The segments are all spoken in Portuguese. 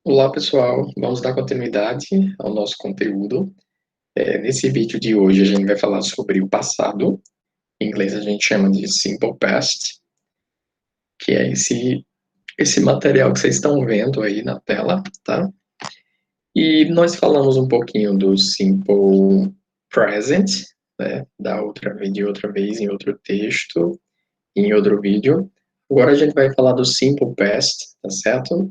Olá, pessoal. Vamos dar continuidade ao nosso conteúdo. Nesse vídeo de hoje, a gente vai falar sobre o passado. Em inglês, a gente chama de Simple Past, que é esse material que vocês estão vendo aí na tela, tá? E nós falamos um pouquinho do Simple Present, né? De outra vez, em outro texto, em outro vídeo. Agora a gente vai falar do Simple Past, tá certo?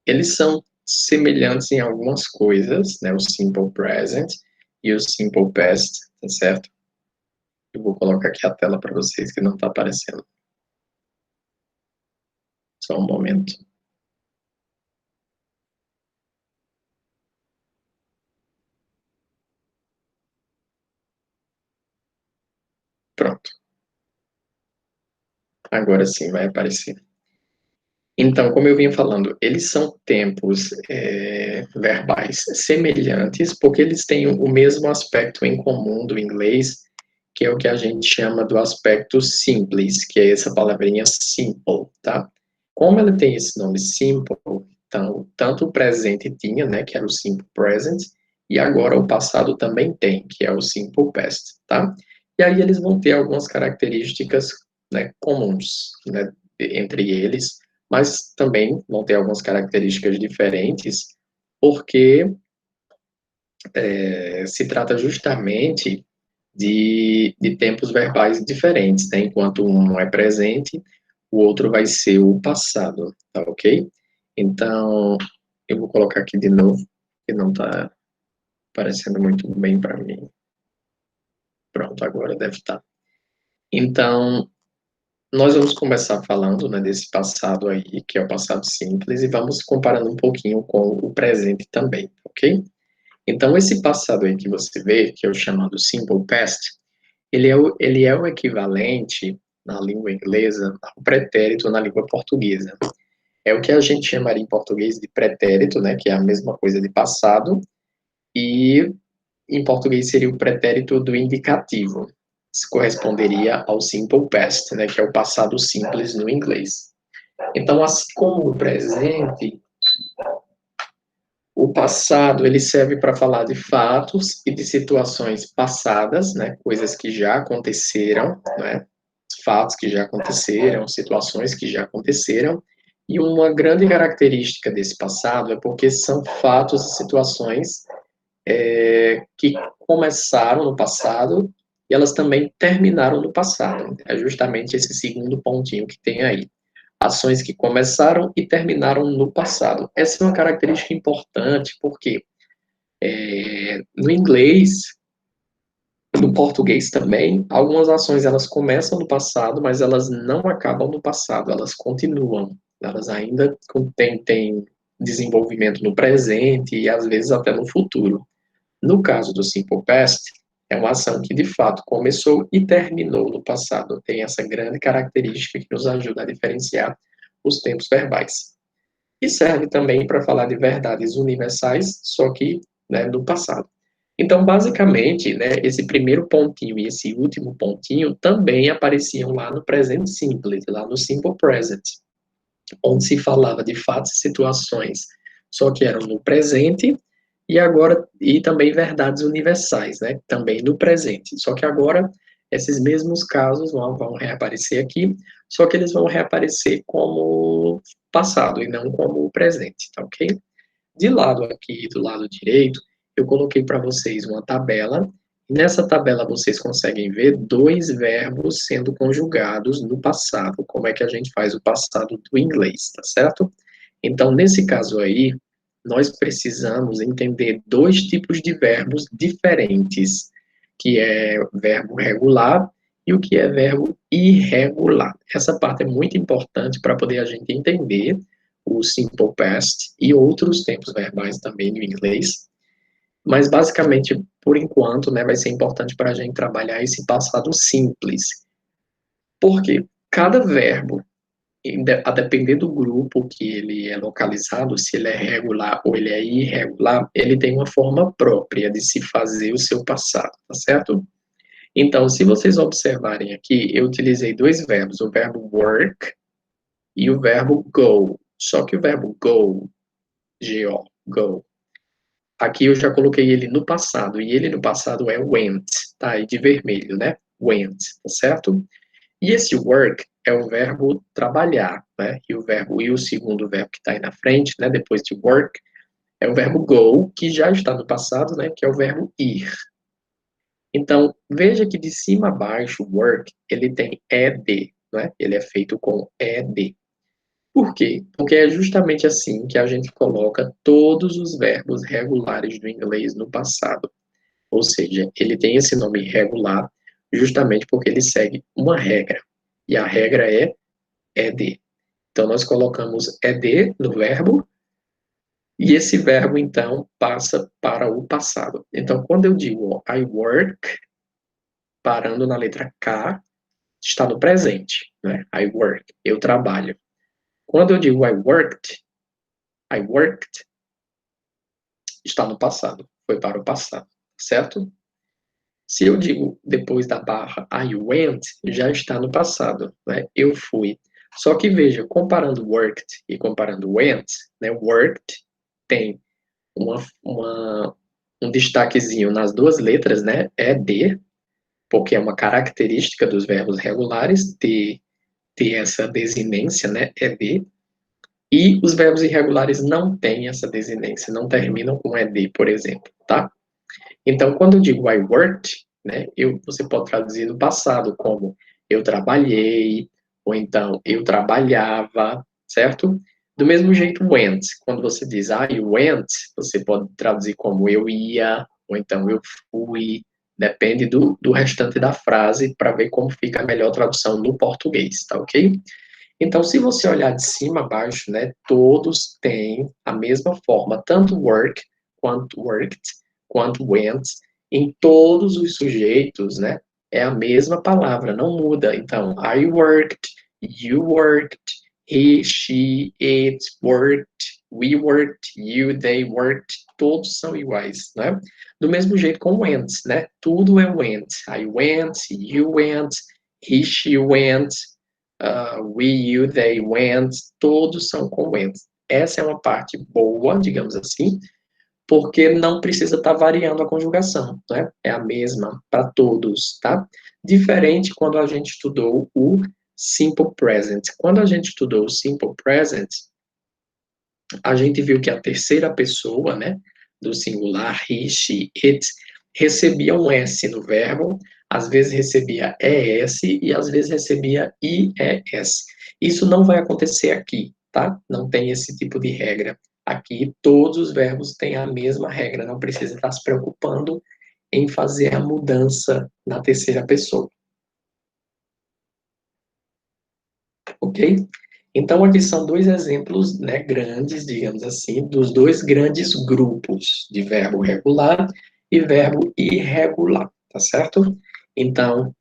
Eles são semelhantes em algumas coisas, né? O Simple Present e o Simple Past, tá certo? Eu vou colocar aqui a tela para vocês que não está aparecendo. Só um momento. Pronto. Agora sim vai aparecer. Então, como eu vinha falando, eles são tempos verbais semelhantes, porque eles têm o mesmo aspecto em comum do inglês, que é o que a gente chama do aspecto simples, que é essa palavrinha simple, tá? Como ela tem esse nome simple, então, tanto o presente tinha, né, que era o simple present, e agora o passado também tem, que é o simple past, tá? E aí eles vão ter algumas características, né, comuns, né, entre eles, mas também vão ter algumas características diferentes, porque se trata justamente de tempos verbais diferentes, né? Enquanto um é presente, o outro vai ser o passado, tá ok? Então, eu vou colocar aqui de novo, que não está aparecendo muito bem para mim. Pronto, agora deve estar. Então, nós vamos começar falando, né, desse passado aí, que é o passado simples, e vamos comparando um pouquinho com o presente também, ok? Então, esse passado aí que você vê, que é o chamado Simple Past, ele é o equivalente na língua inglesa ao pretérito na língua portuguesa. É o que a gente chamaria em português de pretérito, né, que é a mesma coisa de passado, e em português seria o pretérito do indicativo. Isso corresponderia ao simple past, né, que é o passado simples no inglês. Então, assim como o presente, o passado ele serve para falar de fatos e de situações passadas, né, coisas que já aconteceram, né, fatos que já aconteceram, situações que já aconteceram. E uma grande característica desse passado é porque são fatos e situações que começaram no passado e elas também terminaram no passado. É justamente esse segundo pontinho que tem aí. Ações que começaram e terminaram no passado. Essa é uma característica importante porque no inglês, no português também, algumas ações elas começam no passado, mas elas não acabam no passado, elas continuam. Elas ainda têm desenvolvimento no presente e às vezes até no futuro. No caso do Simple Past, é uma ação que de fato começou e terminou no passado. Tem essa grande característica que nos ajuda a diferenciar os tempos verbais. E serve também para falar de verdades universais, só que, né, do passado. Então, basicamente, né, esse primeiro pontinho e esse último pontinho também apareciam lá no presente simples, lá no simple present, onde se falava de fatos e situações, só que eram no presente e agora e também verdades universais, né, também no presente. Só que agora esses mesmos casos vão reaparecer aqui, só que eles vão reaparecer como passado e não como presente, tá ok? De lado aqui, do lado direito, eu coloquei para vocês uma tabela. Nessa tabela vocês conseguem ver dois verbos sendo conjugados no passado. Como é que a gente faz o passado do inglês, tá certo? Então, nesse caso aí, nós precisamos entender dois tipos de verbos diferentes, que é verbo regular e o que é verbo irregular. Essa parte é muito importante para poder a gente entender o simple past e outros tempos verbais também no inglês. Mas basicamente, por enquanto, né, vai ser importante para a gente trabalhar esse passado simples. Porque cada verbo, a depender do grupo que ele é localizado, se ele é regular ou ele é irregular, ele tem uma forma própria de se fazer o seu passado, tá certo? Então, se vocês observarem aqui, eu utilizei dois verbos, o verbo work e o verbo go. Só que o verbo go G-O, go. Aqui eu já coloquei ele no passado, e ele no passado é went, tá aí de vermelho, né? Went, tá certo? E esse work é o verbo trabalhar, né? E o segundo verbo que está aí na frente, né? Depois de work, é o verbo go, que já está no passado, né? Que é o verbo ir. Então, veja que de cima a baixo, work, ele tem ed, né? Ele é feito com ed. Por quê? Porque é justamente assim que a gente coloca todos os verbos regulares do inglês no passado. Ou seja, ele tem esse nome regular justamente porque ele segue uma regra. E a regra é ed. Então, nós colocamos ed no verbo e esse verbo, então, passa para o passado. Então, quando eu digo I work, parando na letra K, está no presente, né? I work, eu trabalho. Quando eu digo I worked, está no passado, foi para o passado, certo? Se eu digo depois da barra I went, já está no passado, né? Eu fui. Só que veja, comparando worked e comparando went, né? Worked tem um destaquezinho nas duas letras, né? É de, porque é uma característica dos verbos regulares ter essa desinência, né? É de. E os verbos irregulares não têm essa desinência, não terminam com ed, por exemplo, tá? Então, quando eu digo I worked, né, você pode traduzir no passado como eu trabalhei, ou então eu trabalhava, certo? Do mesmo jeito, went. Quando você diz I went, você pode traduzir como eu ia, ou então eu fui. Depende do restante da frase para ver como fica a melhor tradução no português, tá ok? Então, se você olhar de cima a baixo, né, todos têm a mesma forma, tanto work, quanto worked, quanto went, em todos os sujeitos, né, é a mesma palavra, não muda. Então, I worked, you worked, he, she, it worked, we worked, you, they worked, todos são iguais, né? Do mesmo jeito com went, né? Tudo é went. I went, you went, he, she went, we, you, they, went, todos são com went. Essa é uma parte boa, digamos assim, porque não precisa estar variando a conjugação, né? É a mesma para todos, tá? Diferente quando a gente estudou o simple present. Quando a gente estudou o simple present, a gente viu que a terceira pessoa, né, do singular, he, she, it, recebia um S no verbo, às vezes recebia ES e às vezes recebia IES. Isso não vai acontecer aqui, tá? Não tem esse tipo de regra. Aqui todos os verbos têm a mesma regra, não precisa estar se preocupando em fazer a mudança na terceira pessoa. Ok? Então, aqui são dois exemplos, né, grandes, digamos assim, dos dois grandes grupos de verbo regular e verbo irregular, tá certo? Então,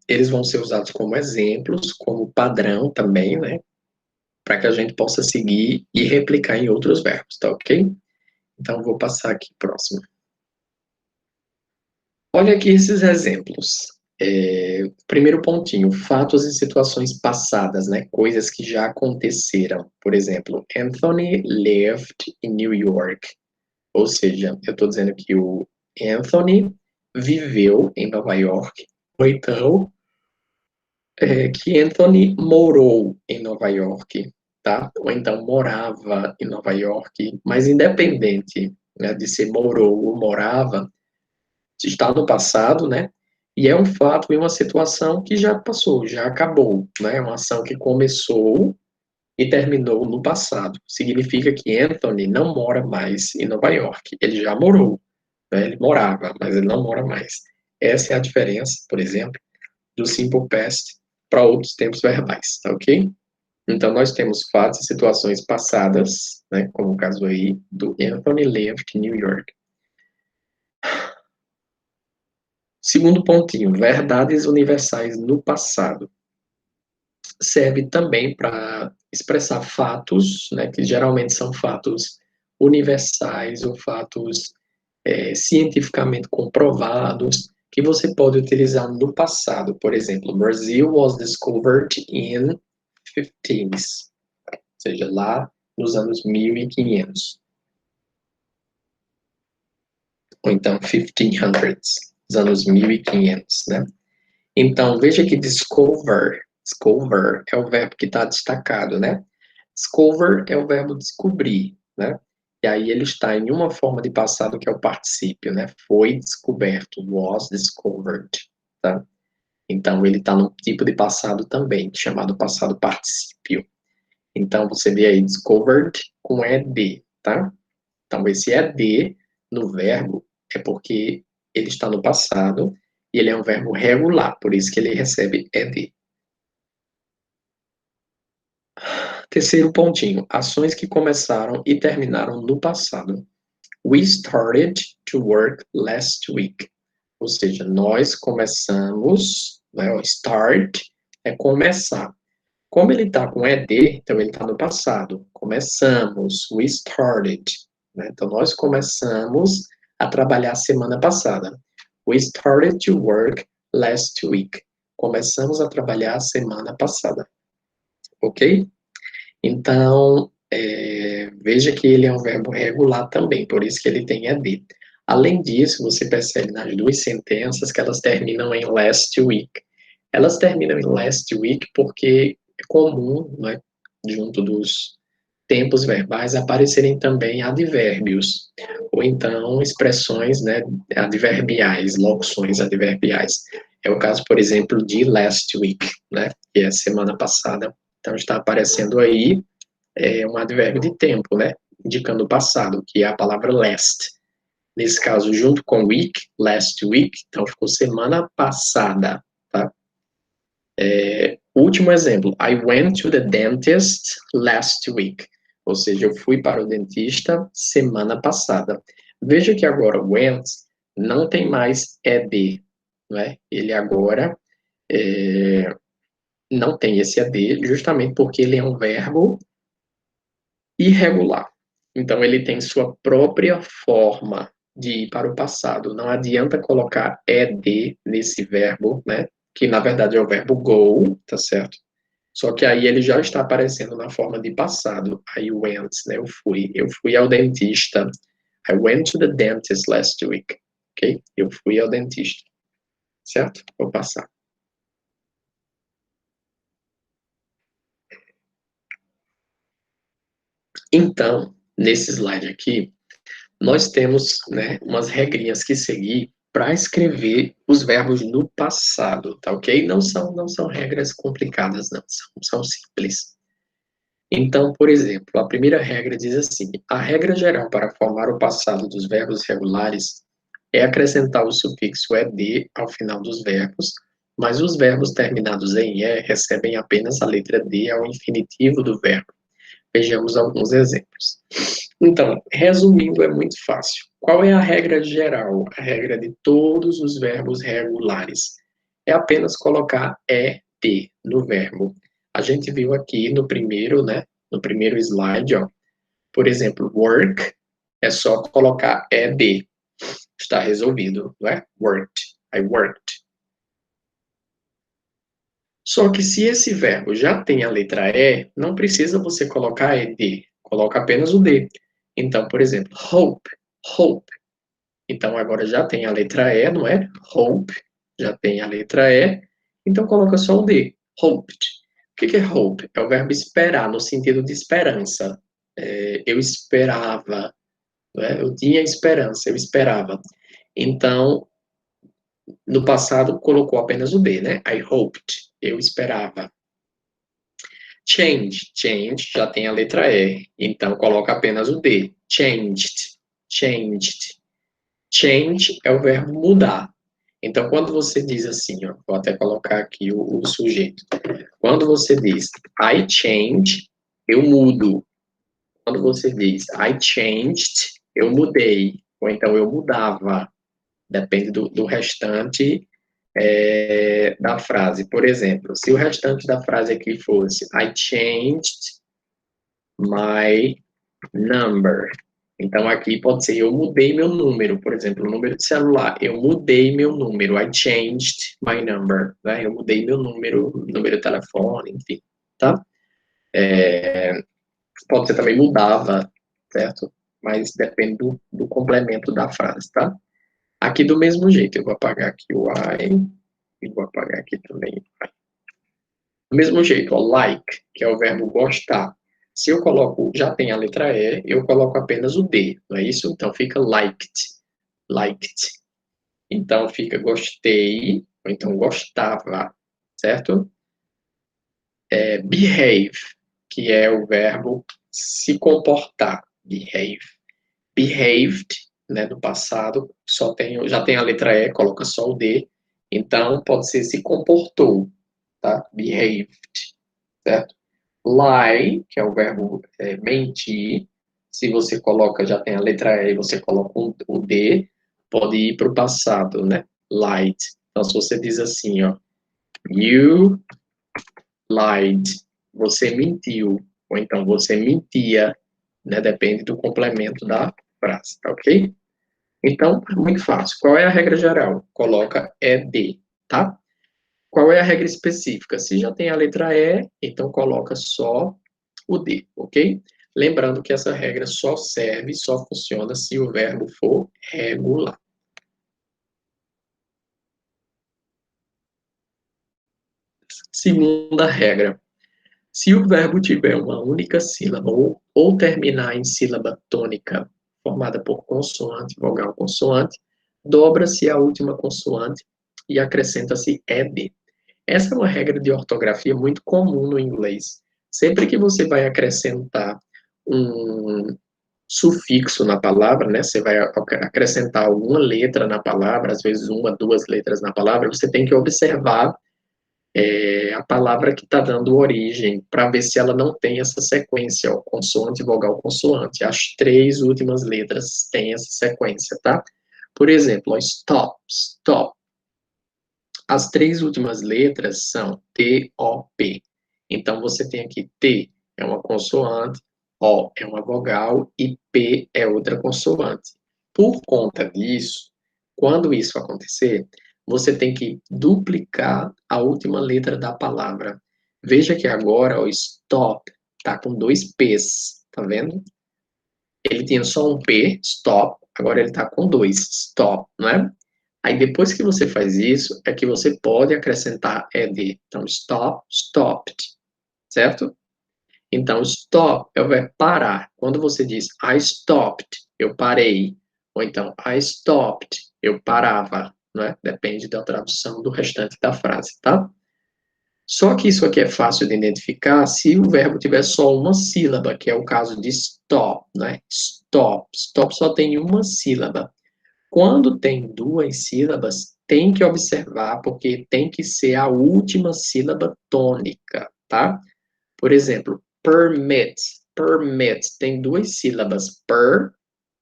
eles vão ser usados como exemplos, como padrão também, né, para que a gente possa seguir e replicar em outros verbos, tá ok? Então, vou passar aqui próximo. Olha aqui esses exemplos. Primeiro pontinho, fatos e situações passadas, né? Coisas que já aconteceram. Por exemplo, Anthony lived in New York. Ou seja, eu estou dizendo que o Anthony viveu em Nova York. Ou então, que Anthony morou em Nova York, tá? Ou então morava em Nova York. Mas independente, né, de ser morou ou morava, está no passado, né? E é um fato e uma situação que já passou, já acabou, né? É uma ação que começou e terminou no passado. Significa que Anthony não mora mais em Nova York. Ele já morou, né? Ele morava, mas ele não mora mais. Essa é a diferença, por exemplo, do simple past para outros tempos verbais, tá ok? Então, nós temos fatos e situações passadas, né? Como o caso aí do Anthony lived in New York. Segundo pontinho, verdades universais no passado. Serve também para expressar fatos, né, que geralmente são fatos universais ou fatos cientificamente comprovados, que você pode utilizar no passado. Por exemplo, Brazil was discovered in 15s, ou seja, lá nos anos 1500. Ou então 1500, os anos 1500, né? Então, veja que discover é o verbo que está destacado, né? Discover é o verbo descobrir, né? E aí ele está em uma forma de passado que é o particípio, né? Foi descoberto, was discovered, tá? Então, ele está num tipo de passado também, chamado passado particípio. Então, você vê aí discovered com ed, tá? Então, esse ed no verbo é porque ele está no passado e ele é um verbo regular, por isso que ele recebe ed. Terceiro pontinho, ações que começaram e terminaram no passado. We started to work last week. Ou seja, nós começamos, né, o start é começar. Como ele está com ed, então ele está no passado. Começamos, we started. Né? Então, nós começamos a trabalhar semana passada. We started to work last week. Começamos a trabalhar semana passada. Ok? Então, veja que ele é um verbo regular também, por isso que ele tem ed. Além disso, você percebe nas duas sentenças que elas terminam em last week. Elas terminam em last week porque é comum, né, junto dos tempos verbais, aparecerem também advérbios, ou então expressões, né, adverbiais, locuções adverbiais. É o caso, por exemplo, de last week, né, que é semana passada. Então, está aparecendo aí um advérbio de tempo, né, indicando o passado, que é a palavra last. Nesse caso, junto com week, last week, então ficou semana passada, tá? Último exemplo, I went to the dentist last week. Ou seja, eu fui para o dentista semana passada. Veja que agora went não tem mais ed, não é? Ele agora não tem esse ed, justamente porque ele é um verbo irregular. Então, ele tem sua própria forma de ir para o passado. Não adianta colocar ed nesse verbo, né? Que na verdade é o verbo go, tá certo? Só que aí ele já está aparecendo na forma de passado. I went, né? Eu fui ao dentista. I went to the dentist last week. Ok? Eu fui ao dentista. Certo? Vou passar. Então, nesse slide aqui, nós temos, né, umas regrinhas que seguir para escrever os verbos no passado, tá ok? Não são regras complicadas, não, são simples. Então, por exemplo, a primeira regra diz assim: a regra geral para formar o passado dos verbos regulares é acrescentar o sufixo ed ao final dos verbos, mas os verbos terminados em e recebem apenas a letra d ao infinitivo do verbo. Vejamos alguns exemplos. Então, resumindo, é muito fácil. Qual é a regra geral? A regra de todos os verbos regulares é apenas colocar ed no verbo. A gente viu aqui no primeiro, né? No primeiro slide, ó. Por exemplo, work é só colocar ed. Está resolvido, não é? Worked. I worked. Só que se esse verbo já tem a letra E, não precisa você colocar ed, coloca apenas o D. Então, por exemplo, hope, hope. Então, agora já tem a letra E, não é? Hope, já tem a letra E, então coloca só o D, hoped. O que é hope? É o verbo esperar, no sentido de esperança. Eu esperava, não é? Eu tinha esperança, eu esperava. Então, no passado, colocou apenas o D, né? I hoped, eu esperava. Change, change já tem a letra E, então coloca apenas o D. Changed, changed. Change é o verbo mudar. Então, quando você diz assim, ó, vou até colocar aqui o sujeito. Quando você diz I change, eu mudo. Quando você diz I changed, eu mudei. Ou então eu mudava. Depende do restante da frase. Por exemplo, se o restante da frase aqui fosse I changed my number. Então, aqui pode ser eu mudei meu número, por exemplo, o número de celular. Eu mudei meu número. I changed my number. Né? Eu mudei meu número de telefone, enfim. Tá? Pode ser também mudava, certo? Mas depende do complemento da frase, tá? Aqui do mesmo jeito, eu vou apagar aqui o I, e vou apagar aqui também. Do mesmo jeito, ó, like, que é o verbo gostar. Se eu coloco, já tem a letra E, eu coloco apenas o D, não é isso? Então fica liked, liked. Então fica gostei, ou então gostava, certo? Behave, que é o verbo se comportar, behave. Behaved, né, do passado, já tem a letra E, coloca só o D, então pode ser se comportou, tá? Behaved, certo? Lie, que é o verbo mentir, se você coloca, já tem a letra E, você coloca o D, pode ir para o passado, né? Lied. Então, se você diz assim, ó, you lied, você mentiu, ou então você mentia, né? Depende do complemento da frase, tá ok? Então, muito fácil. Qual é a regra geral? Coloca ED, tá? Qual é a regra específica? Se já tem a letra E, então coloca só o D, ok? Lembrando que essa regra só serve, só funciona se o verbo for regular. Segunda regra. Se o verbo tiver uma única sílaba ou terminar em sílaba tônica, formada por consoante, vogal, consoante, dobra-se a última consoante e acrescenta-se ed. Essa é uma regra de ortografia muito comum no inglês. Sempre que você vai acrescentar um sufixo na palavra, né? Você vai acrescentar alguma letra na palavra, às vezes uma, duas letras na palavra, você tem que observar a palavra que está dando origem, para ver se ela não tem essa sequência, ó, consoante, vogal, consoante. As três últimas letras têm essa sequência, tá? Por exemplo, ó, stop, stop. As três últimas letras são T-O-P. Então, você tem aqui T é uma consoante, O é uma vogal e P é outra consoante. Por conta disso, quando isso acontecer, você tem que duplicar a última letra da palavra. Veja que agora o stop está com dois P's, tá vendo? Ele tinha só um P, stop, agora ele está com dois, stop, não é? Aí depois que você faz isso, é que você pode acrescentar ed. Então, stop, stopped, certo? Então, stop é o verbo parar. Quando você diz I stopped, eu parei. Ou então, I stopped, eu parava. Não é? Depende da tradução do restante da frase, tá? Só que isso aqui é fácil de identificar se o verbo tiver só uma sílaba, que é o caso de stop, né? Stop. Stop só tem uma sílaba. Quando tem duas sílabas, tem que observar, porque tem que ser a última sílaba tônica, tá? Por exemplo, permit. Permit tem duas sílabas, per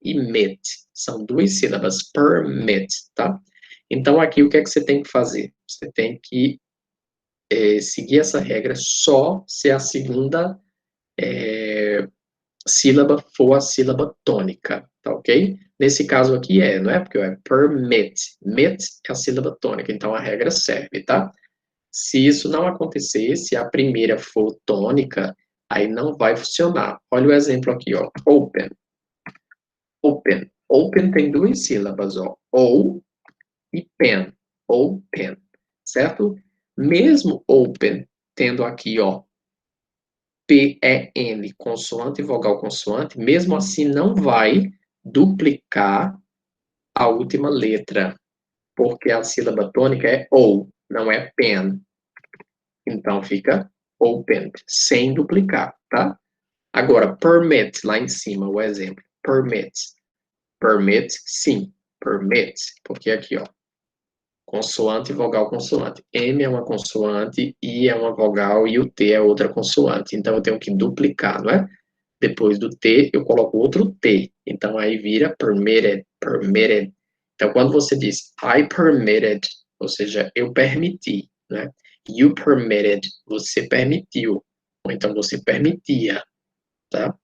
e mit. São duas sílabas, permit, tá? Então, aqui, o que é que você tem que fazer? Você tem que seguir essa regra só se a segunda sílaba for a sílaba tônica, tá ok? Nesse caso aqui não é? Porque é permit. Mit é a sílaba tônica, então a regra serve, tá? Se isso não acontecer, se a primeira for tônica, aí não vai funcionar. Olha o exemplo aqui, ó. Open. Open. Open tem duas sílabas, ó. Ou e pen. Open. Certo? Mesmo open tendo aqui, ó, P-E-N, consoante, vogal, consoante, mesmo assim não vai duplicar a última letra, porque a sílaba tônica é ou, não é pen. Então fica opened, sem duplicar, tá? Agora, permit, lá em cima, o exemplo. Permit. Permit, sim. Permit, porque aqui, ó, consoante, vogal, consoante. M é uma consoante, I é uma vogal e o T é outra consoante. Então eu tenho que duplicar, não é? Depois do T, eu coloco outro T. Então, aí vira permitted, permitted. Então, quando você diz I permitted, ou seja, eu permiti, né? You permitted, você permitiu. Ou então, você permitia, tá?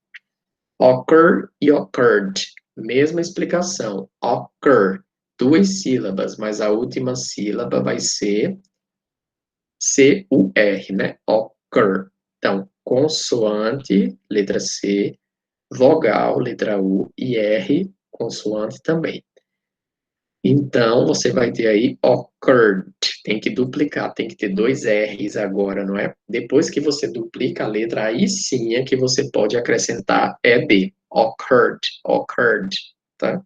Occur e occurred. Mesma explicação. Occur, duas sílabas, mas a última sílaba vai ser C-U-R, né? Occur. Então, consoante, letra C, vogal, letra U, e R, consoante também. Então, você vai ter aí occurred, tem que duplicar, tem que ter dois R's agora, não é? Depois que você duplica a letra, aí sim é que você pode acrescentar ED, occurred, occurred, tá?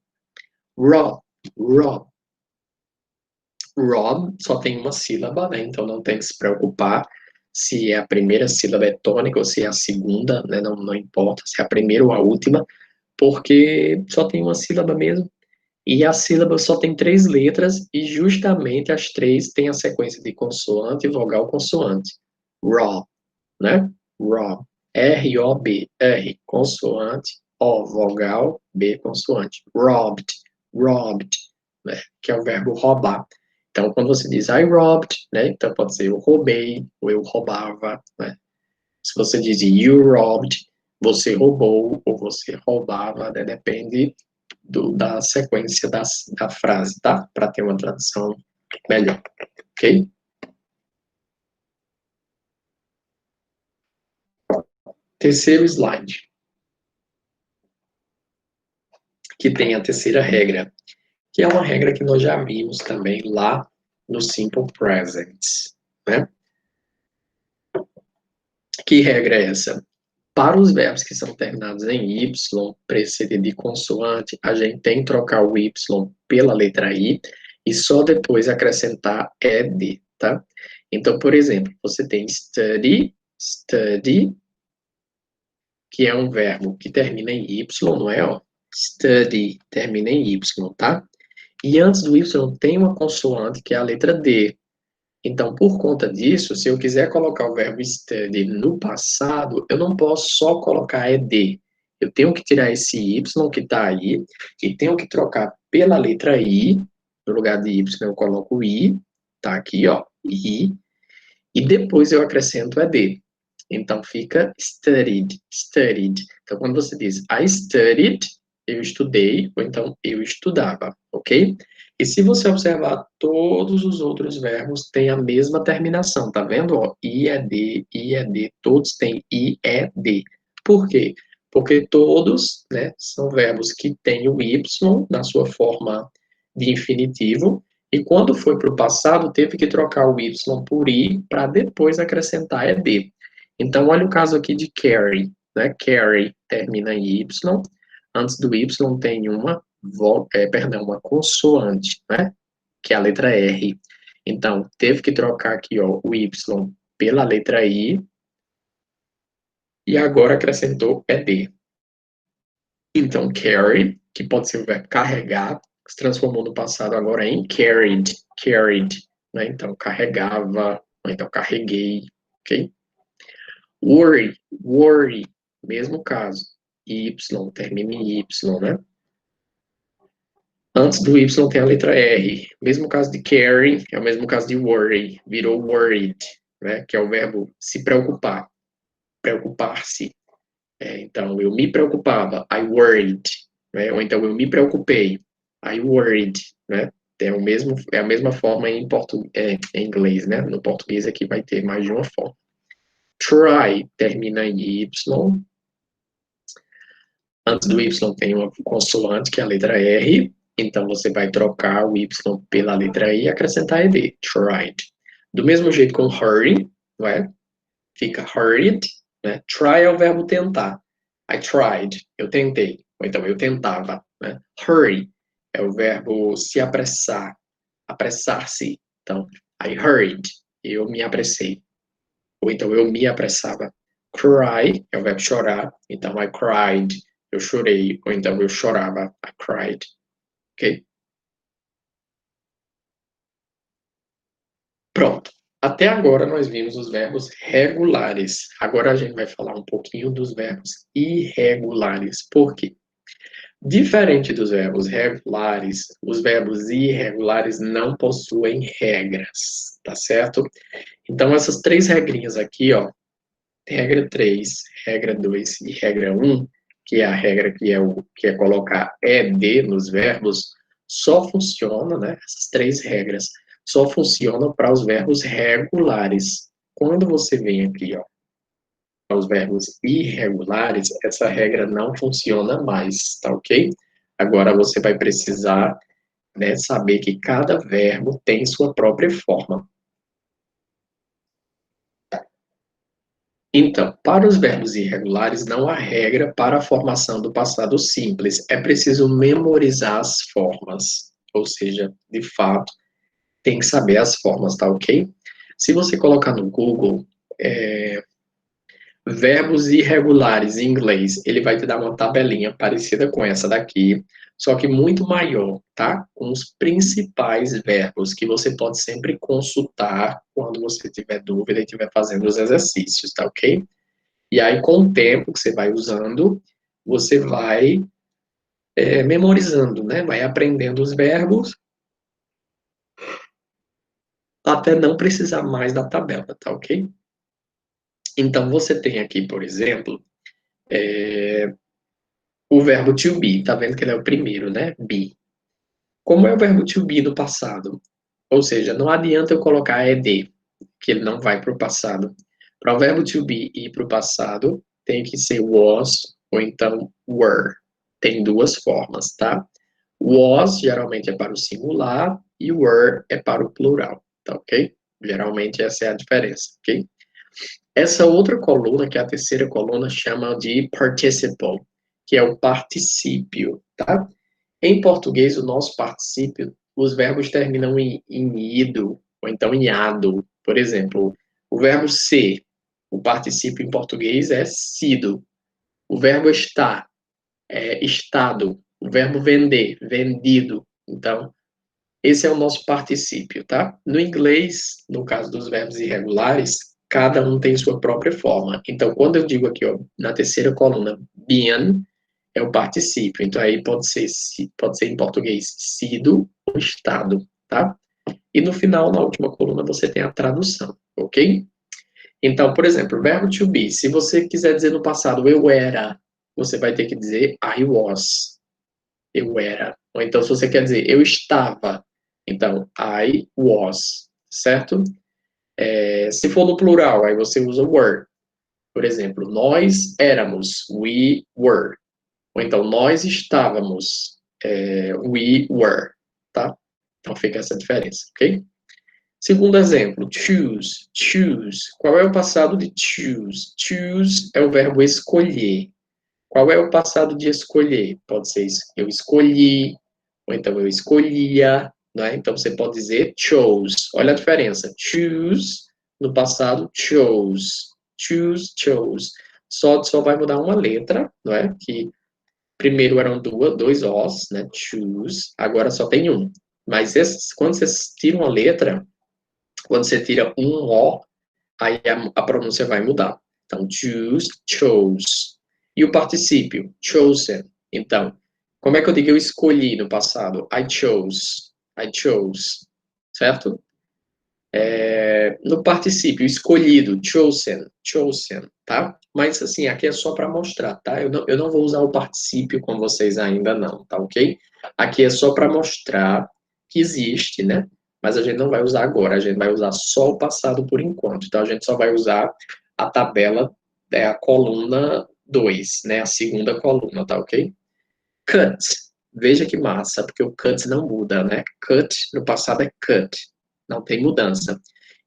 Rob, rob, rob só tem uma sílaba, né? Então não tem que se preocupar se a primeira sílaba é tônica ou se é a segunda, né? Não importa se é a primeira ou a última, porque só tem uma sílaba mesmo. E a sílaba só tem três letras e justamente as três têm a sequência de consoante, vogal, consoante. Rob, né? Rob. R-O-B. R, consoante. O, vogal. B, consoante. Robbed. Robbed, né? Que é o verbo roubar. Então, quando você diz I robbed, né? Então pode ser eu roubei ou eu roubava, né? Se você diz you robbed, você roubou ou você roubava, né? Depende da sequência da frase, tá? Para ter uma tradução melhor, ok? Terceiro slide, que tem a terceira regra, que é uma regra que nós já vimos também lá no Simple Present, né? Que regra é essa? Para os verbos que são terminados em Y, precedido de consoante, a gente tem que trocar o Y pela letra I e só depois acrescentar ED, tá? Então, por exemplo, você tem study, study, que é um verbo que termina em Y, não é? Ó, study termina em Y, tá? E antes do Y tem uma consoante que é a letra D. Então, por conta disso, se eu quiser colocar o verbo study no passado, eu não posso só colocar ed. Eu tenho que tirar esse y que está aí e tenho que trocar pela letra i. No lugar de y eu coloco i, tá aqui, ó, i, e depois eu acrescento ed. Então fica studied, studied. Então quando você diz I studied, eu estudei, ou então eu estudava, ok? E se você observar, todos os outros verbos têm a mesma terminação, tá vendo? Ó, IED, IED, todos têm IED. Por quê? Porque todos, né, são verbos que têm o Y na sua forma de infinitivo, e quando foi para o passado, teve que trocar o Y por I para depois acrescentar ED. Então, olha o caso aqui de carry, né? Carry termina em Y, antes do Y tem uma consoante, né? Que é a letra R. Então, teve que trocar aqui, ó, o Y pela letra I, e agora acrescentou ED. Então, carry, que pode ser o verbo carregar, se transformou no passado agora em carried, carried, né? Então, carregava, ou então carreguei, ok? Worry, worry, mesmo caso. Y, termina em Y, né? Antes do Y tem a letra R. Mesmo caso de carry, é o mesmo caso de worry. Virou worried, né? Que é o verbo se preocupar. Preocupar-se. Então, eu me preocupava. I worried. Né? Ou então, eu me preocupei. I worried. Né? É a mesma forma em inglês, né? No português aqui vai ter mais de uma forma. Try termina em Y. Antes do Y tem uma consoante, que é a letra R. Então, você vai trocar o Y pela letra I e acrescentar ED. Tried. Do mesmo jeito com hurry, não é? Fica hurried. Né? Try é o verbo tentar. I tried. Eu tentei. Ou então, eu tentava. Né? Hurry é o verbo se apressar. Apressar-se. Então, I hurried. Eu me apressei. Ou então, eu me apressava. Cry é o verbo chorar. Então, I cried. Eu chorei. Ou então, eu chorava. I cried. Ok? Pronto. Até agora nós vimos os verbos regulares. Agora a gente vai falar um pouquinho dos verbos irregulares. Por quê? Diferente dos verbos regulares, os verbos irregulares não possuem regras, tá certo? Então essas três regrinhas aqui, ó, regra 3, regra 2 e regra 1, que é a regra que é colocar ED nos verbos, só funciona, né? Essas três regras só funcionam para os verbos regulares. Quando você vem aqui, ó, para os verbos irregulares, essa regra não funciona mais, tá ok? Agora você vai precisar, né, saber que cada verbo tem sua própria forma. Então, para os verbos irregulares, não há regra para a formação do passado simples. É preciso memorizar as formas. Ou seja, de fato, tem que saber as formas, tá ok? Se você colocar no Google, verbos irregulares em inglês, ele vai te dar uma tabelinha parecida com essa daqui, só que muito maior, tá? Com os principais verbos que você pode sempre consultar quando você tiver dúvida e estiver fazendo os exercícios, tá ok? E aí, com o tempo que você vai usando, você vai memorizando, né? Vai aprendendo os verbos até não precisar mais da tabela, tá ok? Então, você tem aqui, por exemplo, o verbo to be. Tá vendo que ele é o primeiro, né? Be. Como é o verbo to be no passado? Ou seja, não adianta eu colocar ed, que ele não vai para o passado. Para o verbo to be ir para o passado, tem que ser was ou então were. Tem duas formas, tá? Was geralmente é para o singular e were é para o plural, tá ok? Geralmente essa é a diferença, ok? Essa outra coluna, que é a terceira coluna, chama de participle, que é o particípio, tá? Em português, o nosso particípio, os verbos terminam em ido, ou então em ado. Por exemplo, o verbo ser, o particípio em português é sido. O verbo estar é estado. O verbo vender, vendido. Então, esse é o nosso particípio, tá? No inglês, no caso dos verbos irregulares, cada um tem sua própria forma. Então, quando eu digo aqui, ó, na terceira coluna, been, é o particípio. Então, aí pode ser em português sido ou estado, tá? E no final, na última coluna, você tem a tradução, ok? Então, por exemplo, o verbo to be. Se você quiser dizer no passado, eu era, você vai ter que dizer I was. Eu era. Ou então, se você quer dizer eu estava, então I was, certo? Se for no plural, aí você usa were. Por exemplo, nós éramos, we were. Ou então, nós estávamos, we were, tá? Então fica essa diferença, ok? Segundo exemplo, choose, choose. Qual é o passado de choose? Choose é o verbo escolher. Qual é o passado de escolher? Pode ser eu escolhi, ou então eu escolhia, né? Então você pode dizer chose. Olha a diferença. Choose, no passado, chose. Choose, chose. Só vai mudar uma letra, não é? Que primeiro eram dois Os, né? Choose. Agora só tem um. Mas quando você tira uma letra, quando você tira um O, aí a pronúncia vai mudar. Então, choose, chose. E o particípio, chosen. Então, como é que eu digo eu escolhi no passado? I chose. I chose. Certo? No particípio, escolhido, chosen. Chosen. Tá? Mas, assim, aqui é só para mostrar, tá? Eu não vou usar o particípio com vocês ainda não, tá ok? Aqui é só para mostrar que existe, né? Mas a gente não vai usar agora, a gente vai usar só o passado por enquanto. Então, a gente só vai usar a tabela, a coluna 2, né? A segunda coluna, tá ok? Cut. Veja que massa, porque o cut não muda, né? Cut no passado é cut, não tem mudança.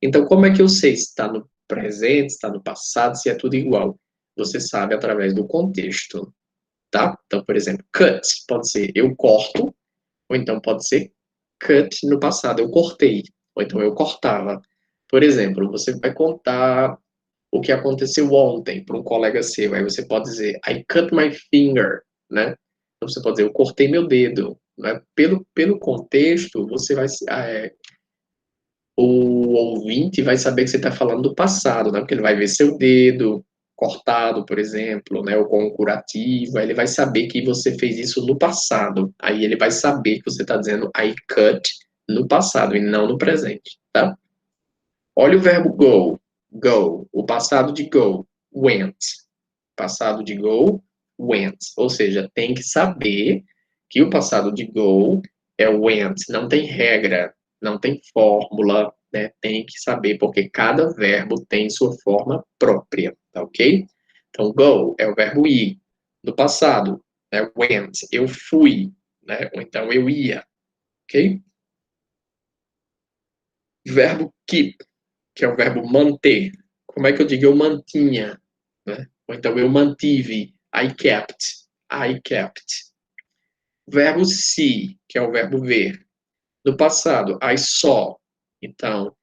Então, como é que eu sei se está no presente, se está no passado, se é tudo igual? Você sabe através do contexto, tá? Então, por exemplo, cut pode ser eu corto, ou então pode ser cut no passado, eu cortei, ou então eu cortava. Por exemplo, você vai contar o que aconteceu ontem para um colega seu, aí você pode dizer I cut my finger, né? Então você pode dizer eu cortei meu dedo, né? Pelo contexto, você vai o ouvinte vai saber que você está falando do passado, né? Porque ele vai ver seu dedo cortado, por exemplo, né? Ou com um curativo, aí ele vai saber que você fez isso no passado. Aí ele vai saber que você está dizendo I cut no passado e não no presente, tá? Olha o verbo go. Go. O passado de go. Went. Passado de go. Went. Ou seja, tem que saber que o passado de go é went. Não tem regra, não tem fórmula, né? Tem que saber, porque cada verbo tem sua forma própria, tá ok? Então, go é o verbo ir. Do passado, né? Went, eu fui, né? Ou então eu ia, ok? Verbo keep, que é o verbo manter. Como é que eu digo eu mantinha, né? Ou então eu mantive, I kept, I kept. Verbo see, que é o verbo ver. No passado, I saw. Então,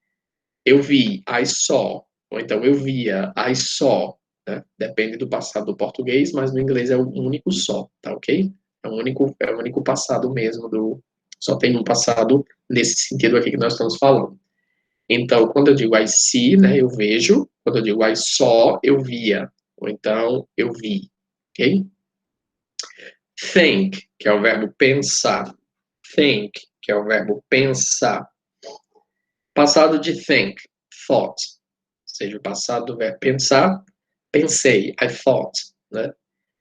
eu vi, I saw. Ou então, eu via, I saw. Né? Depende do passado do português, mas no inglês é o único só, tá ok? É o único passado mesmo. Só tem um passado nesse sentido aqui que nós estamos falando. Então, quando eu digo I see, né, eu vejo. Quando eu digo I saw, eu via. Ou então, eu vi. Ok? Think, que é o verbo pensar. Think, que é o verbo pensar. Passado de think, thought. Ou seja, o passado do verbo pensar, pensei, I thought, né?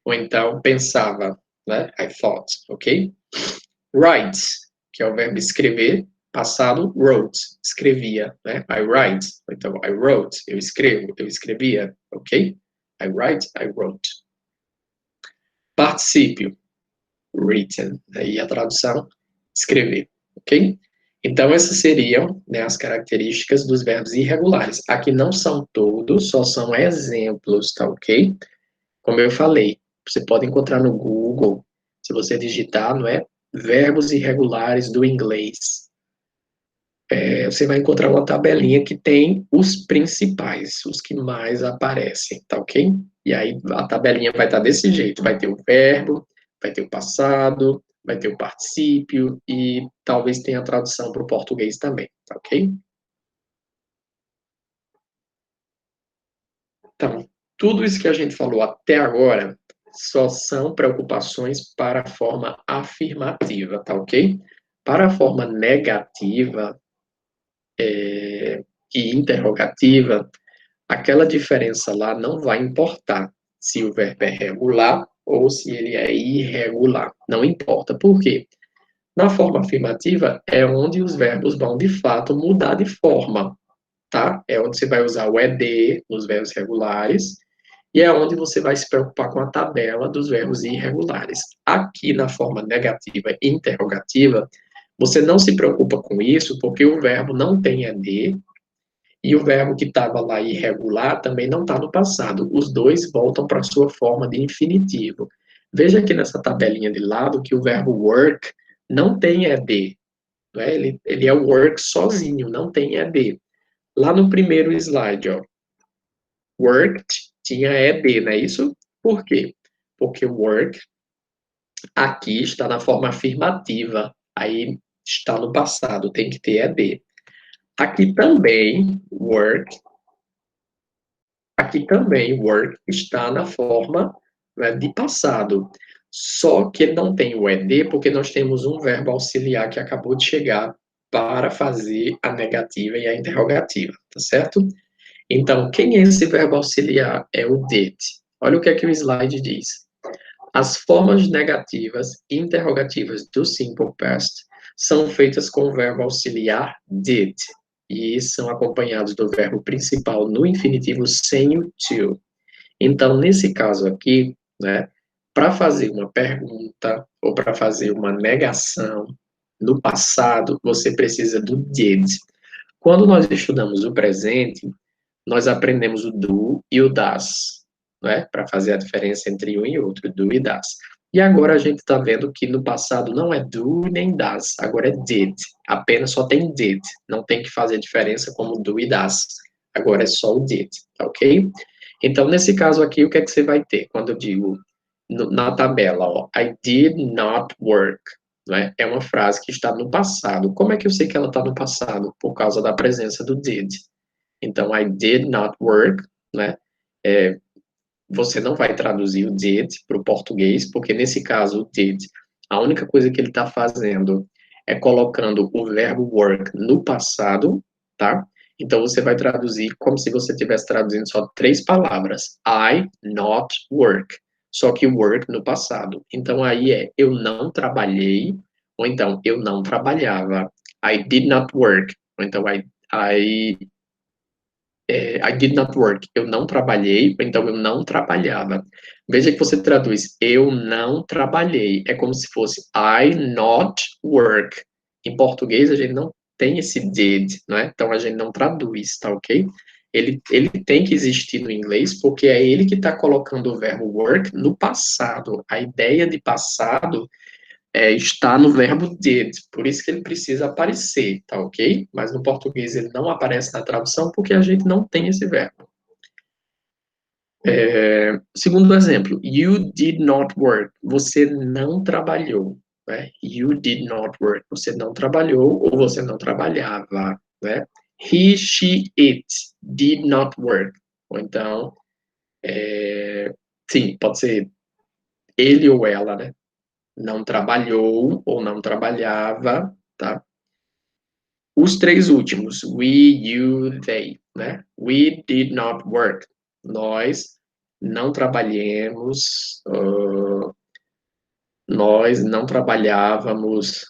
Ou então, pensava, né? I thought, ok? Write, que é o verbo escrever. Passado, wrote, escrevia, né? I write. Ou então, I wrote, eu escrevo, eu escrevia, ok? I write, I wrote. Particípio, written. Aí a tradução, escrever, ok? Então, essas seriam, né, as características dos verbos irregulares. Aqui não são todos, só são exemplos, tá ok? Como eu falei, você pode encontrar no Google, se você digitar, não é? Verbos irregulares do inglês. Você vai encontrar uma tabelinha que tem os principais, os que mais aparecem, tá ok? E aí a tabelinha vai estar desse jeito, vai ter o verbo, vai ter o passado, vai ter o particípio e talvez tenha a tradução para o português também, tá ok? Então, tudo isso que a gente falou até agora só são preocupações para a forma afirmativa, tá ok? Para a forma negativa e interrogativa, aquela diferença lá não vai importar se o verbo é regular ou se ele é irregular. Não importa. Por quê? Na forma afirmativa é onde os verbos vão de fato mudar de forma, tá? É onde você vai usar o ed nos verbos regulares e é onde você vai se preocupar com a tabela dos verbos irregulares. Aqui na forma negativa e interrogativa, você não se preocupa com isso porque o verbo não tem ed e o verbo que estava lá irregular também não está no passado. Os dois voltam para a sua forma de infinitivo. Veja aqui nessa tabelinha de lado que o verbo work não tem ed. Né? Ele é work sozinho, não tem ed. Lá no primeiro slide, ó, worked tinha ed, não é isso? Por quê? Porque work aqui está na forma afirmativa, aí está no passado, tem que ter ed. Aqui também work está na forma, né, de passado. Só que ele não tem o ed porque nós temos um verbo auxiliar que acabou de chegar para fazer a negativa e a interrogativa, tá certo? Então, quem é esse verbo auxiliar? É o did. Olha o que é que o slide diz. As formas negativas e interrogativas do simple past são feitas com o verbo auxiliar did e são acompanhados do verbo principal no infinitivo sem o to. Então, nesse caso aqui, né, para fazer uma pergunta ou para fazer uma negação no passado, você precisa do did. Quando nós estudamos o presente, nós aprendemos o do e o das, né, para fazer a diferença entre um e outro, do e das. E agora a gente está vendo que no passado não é do nem das, agora é did. Apenas só tem did, não tem que fazer diferença como do e das. Agora é só o did, tá ok? Então, nesse caso aqui, o que é que você vai ter? Quando eu digo na tabela, ó, I did not work, né? É uma frase que está no passado. Como é que eu sei que ela está no passado? Por causa da presença do did. Então, I did not work, né? É, você não vai traduzir o did para o português, porque nesse caso, o did, a única coisa que ele está fazendo é colocando o verbo work no passado, tá? Então, você vai traduzir como se você estivesse traduzindo só três palavras. I not work. Só que work no passado. Então, aí é eu não trabalhei, ou então eu não trabalhava. I did not work. Ou então, I I did not work. Eu não trabalhei, ou então eu não trabalhava. Veja que você traduz eu não trabalhei. É como se fosse I not work. Em português a gente não tem esse did, não é? Então a gente não traduz, tá ok? Ele tem que existir no inglês porque é ele que está colocando o verbo work no passado. A ideia de passado está no verbo did, por isso que ele precisa aparecer, tá ok? Mas no português ele não aparece na tradução porque a gente não tem esse verbo. Segundo exemplo, you did not work, você não trabalhou, né? You did not work, você não trabalhou ou você não trabalhava, né? He, she, it did not work. Ou então, sim, pode ser ele ou ela, né? Não trabalhou ou não trabalhava, tá? Os três últimos, we, you, they, né? We did not work. Nós não trabalhemos, nós não trabalhávamos,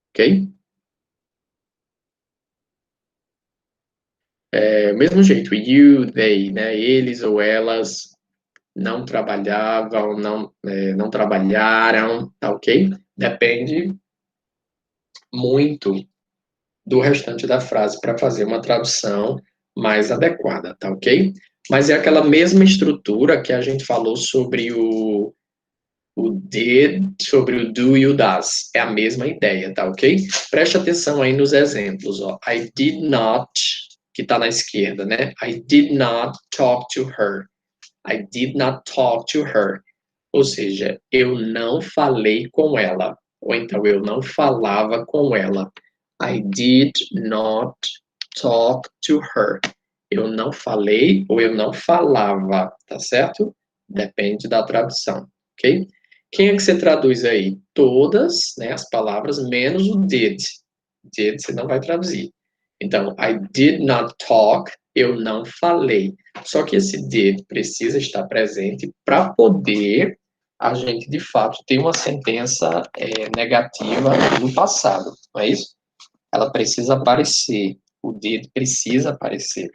ok? Mesmo jeito, you, they, né? Eles ou elas não trabalhavam, não trabalharam, tá ok? Depende muito do restante da frase para fazer uma tradução mais adequada, tá ok? Mas é aquela mesma estrutura que a gente falou sobre o did, sobre o do e o does. É a mesma ideia, tá ok? Preste atenção aí nos exemplos, ó. I did not, que está na esquerda, né? I did not talk to her. I did not talk to her. Ou seja, eu não falei com ela. Ou então, eu não falava com ela. I did not talk to her. Eu não falei ou eu não falava, tá certo? Depende da tradução, ok? Quem é que você traduz aí? Todas, né, as palavras, menos o did. Did você não vai traduzir. Então, I did not talk, eu não falei. Só que esse did precisa estar presente para poder a gente, de fato, ter uma sentença negativa no passado, não é isso? Ela precisa aparecer, o did precisa aparecer.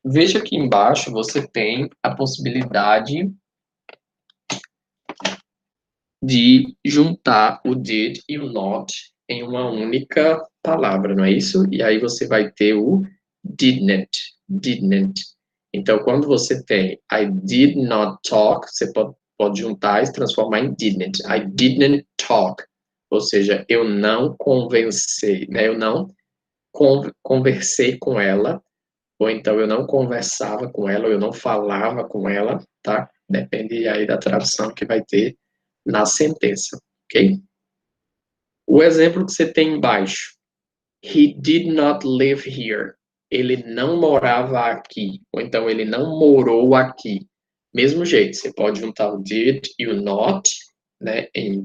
Veja que embaixo você tem a possibilidade de juntar o did e o not em uma única palavra, não é isso? E aí você vai ter o didn't, didn't. Então, quando você tem I did not talk, você pode juntar e transformar em didn't. I didn't talk, ou seja, eu não conversei, né? Eu não conversei com ela, ou então eu não conversava com ela, ou eu não falava com ela, tá? Depende aí da tradução que vai ter na sentença, ok? O exemplo que você tem embaixo, he did not live here. Ele não morava aqui, ou então ele não morou aqui. Mesmo jeito, você pode juntar o did e o not, né, em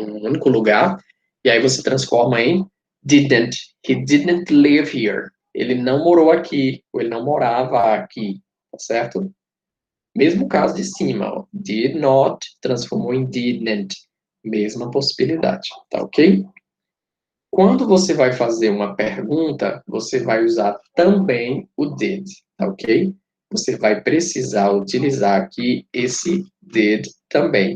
um único lugar, e aí você transforma em didn't. He didn't live here. Ele não morou aqui, ou ele não morava aqui, tá certo? Mesmo caso de cima, ó, did not transformou em didn't. Mesma possibilidade, tá ok? Quando você vai fazer uma pergunta, você vai usar também o did, tá ok? Você vai precisar utilizar aqui esse did também.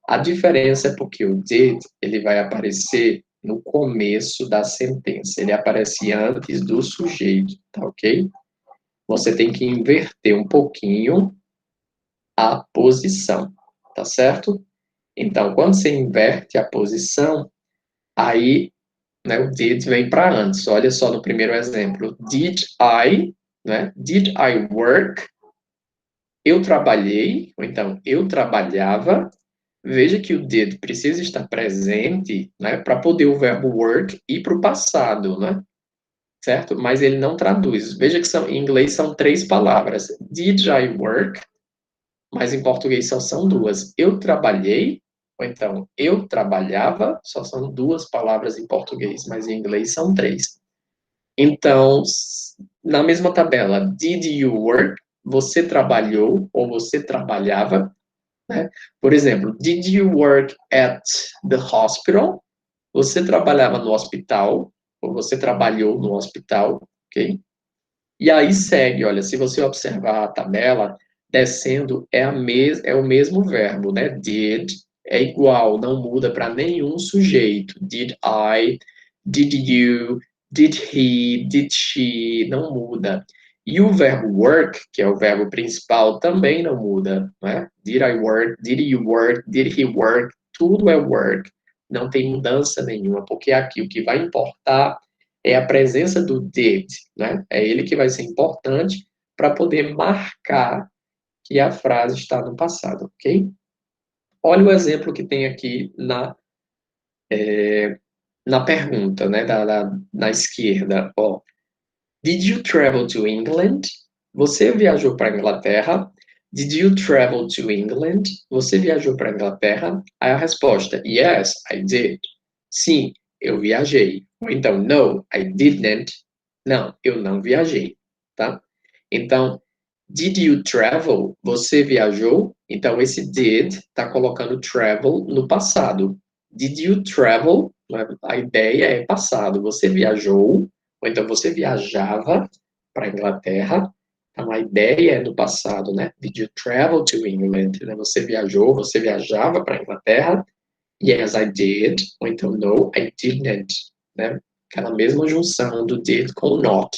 A diferença é porque o did, ele vai aparecer no começo da sentença, ele aparece antes do sujeito, tá ok? Você tem que inverter um pouquinho a posição, tá certo? Então, quando você inverte a posição, aí, né, o did vem para antes. Olha só no primeiro exemplo. Did I, né? Did I work? Eu trabalhei, ou então eu trabalhava. Veja que o did precisa estar presente, né, para poder o verbo work ir para o passado, né? Certo? Mas ele não traduz. Veja que em inglês são três palavras. Did I work? Mas em português só são duas. Eu trabalhei, ou então eu trabalhava, só são duas palavras em português, mas em inglês são três. Então, na mesma tabela, did you work? Você trabalhou ou você trabalhava? Né? Por exemplo, did you work at the hospital? Você trabalhava no hospital ou você trabalhou no hospital, ok? E aí segue, olha, se você observar a tabela, descendo é o mesmo verbo, né? Did é igual, não muda para nenhum sujeito. Did I, did you, did he, did she, não muda. E o verbo work, que é o verbo principal, também não muda, né? Did I work, did you work, did he work, tudo é work. Não tem mudança nenhuma, porque aqui o que vai importar é a presença do did, né? É ele que vai ser importante para poder marcar que a frase está no passado, ok? Olha o exemplo que tem aqui na pergunta, né, na esquerda. Ó, Did you travel to England? Você viajou para a Inglaterra? Did you travel to England? Você viajou para a Inglaterra? Aí a resposta, yes, I did. Sim, eu viajei. Ou então, no, I didn't. Não, eu não viajei, tá? Então, did you travel? Você viajou? Então, esse did está colocando travel no passado. Did you travel? A ideia é passado. Você viajou? Ou então você viajava para a Inglaterra? Então, a ideia é do passado, né? Did you travel to England? Você viajou, você viajava para a Inglaterra? Yes, I did. Ou então, no, I didn't. Né? Aquela mesma junção do did com o not.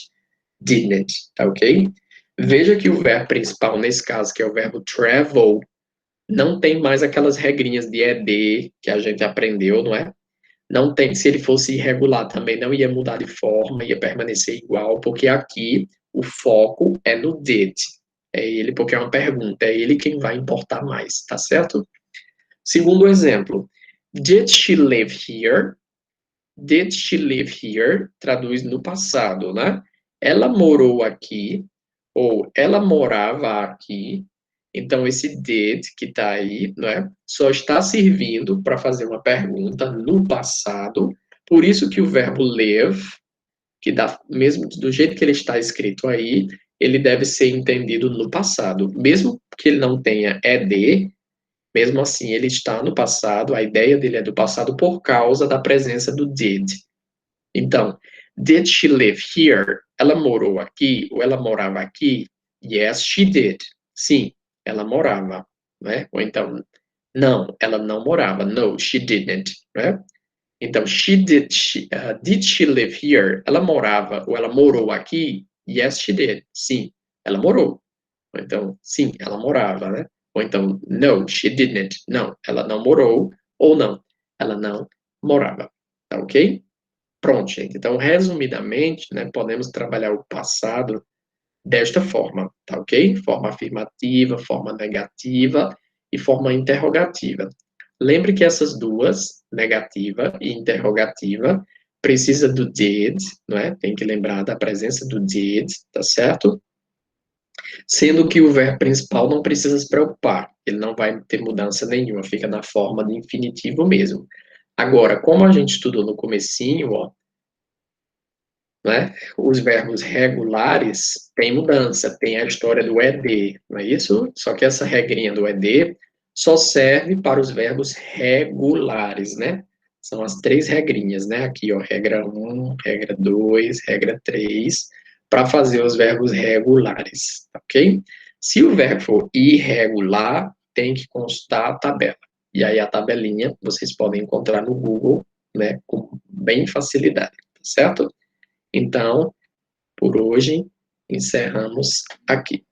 Didn't, tá ok? Veja que o verbo principal, nesse caso, que é o verbo travel, não tem mais aquelas regrinhas de ED que a gente aprendeu, não é? Não tem, se ele fosse irregular também não ia mudar de forma, ia permanecer igual, porque aqui o foco é no did. É ele porque é uma pergunta, é ele quem vai importar mais, tá certo? Segundo exemplo, did she live here? Did she live here? Traduz no passado, né? Ela morou aqui, ou ela morava aqui. Então, esse did que está aí, né, só está servindo para fazer uma pergunta no passado. Por isso que o verbo live, que dá, mesmo do jeito que ele está escrito aí, ele deve ser entendido no passado. Mesmo que ele não tenha ed, mesmo assim ele está no passado, a ideia dele é do passado por causa da presença do did. Então, did she live here? Ela morou aqui ou ela morava aqui? Yes, she did. Sim, ela morava, né? Ou então, não, ela não morava. No, she didn't, né? Então, did she live here? Ela morava ou ela morou aqui? Yes, she did. Sim, ela morou. Ou então, sim, ela morava, né? Ou então, no, she didn't. Não, ela não morou. Ou não, ela não morava. Tá ok? Pronto, gente. Então, resumidamente, né, podemos trabalhar o passado desta forma, tá ok? Forma afirmativa, forma negativa e forma interrogativa. Lembre que essas duas, negativa e interrogativa, precisa do did, não é? Tem que lembrar da presença do did, tá certo? Sendo que o verbo principal não precisa se preocupar, ele não vai ter mudança nenhuma, fica na forma de infinitivo mesmo. Agora, como a gente estudou no comecinho, ó, né? Os verbos regulares têm mudança, tem a história do ED, não é isso? Só que essa regrinha do ED só serve para os verbos regulares, né? São as três regrinhas, né? Aqui, ó, regra 1, regra 2, regra 3, para fazer os verbos regulares, ok? Se o verbo for irregular, tem que constar a tabela. E aí a tabelinha vocês podem encontrar no Google, né, com bem facilidade, tá certo? Então, por hoje, encerramos aqui.